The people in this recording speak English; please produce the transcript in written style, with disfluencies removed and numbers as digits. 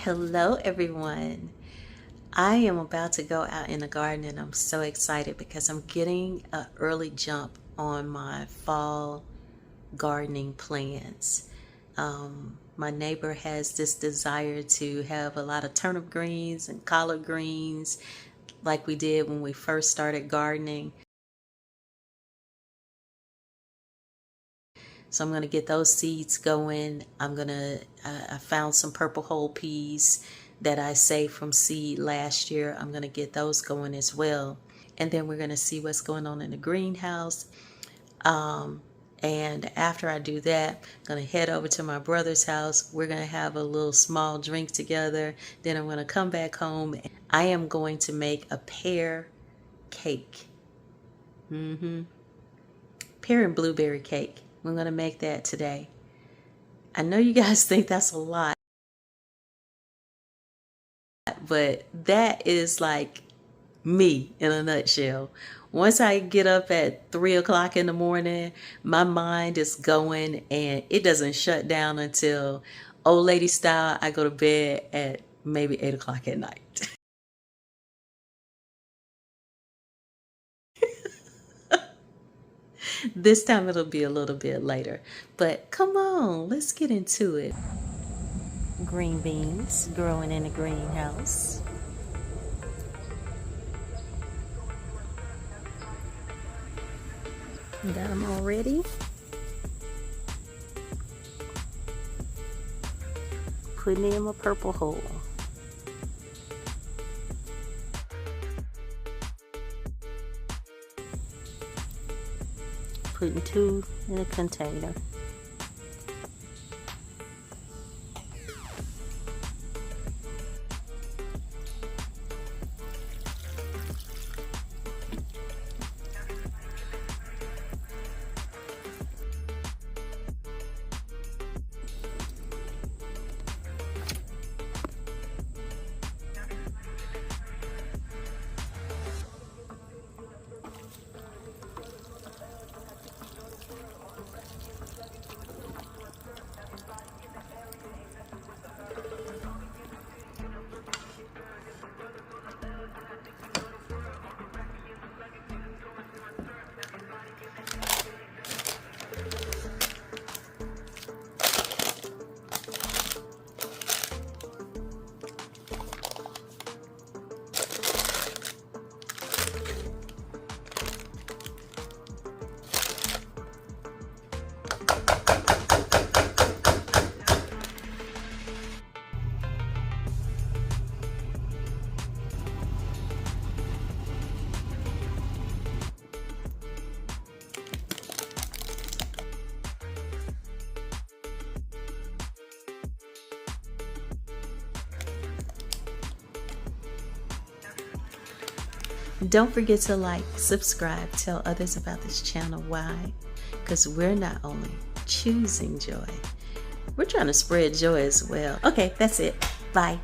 Hello everyone. I am about to go out in the garden and I'm so excited because I'm getting an early jump on my fall gardening plans. My neighbor has this desire to have a lot of turnip greens and collard greens like we did when we first started gardening. So I'm going to get those seeds going. I found some purple whole peas that I saved from seed last year. I'm going to get those going as well. And then we're going to see what's going on in the greenhouse. And after I do that, I'm going to head over to my brother's house. We're going to have a little small drink together. Then I'm going to come back home. I am going to make a pear cake. Pear and blueberry cake. We're going to make that today. I know you guys think that's a lot, but that is like me in a nutshell. Once I get up at 3 o'clock in the morning, my mind is going and it doesn't shut down until old lady style. I go to bed at maybe 8 o'clock at night. This time it'll be a little bit later, but come on, let's get into it. Green beans growing in the greenhouse. Got them all ready. Putting in my purple hole. Putting 2 in a container. Don't forget to like, subscribe, tell others about this channel. Why? Because we're not only choosing joy, we're trying to spread joy as well. Okay, that's it. Bye.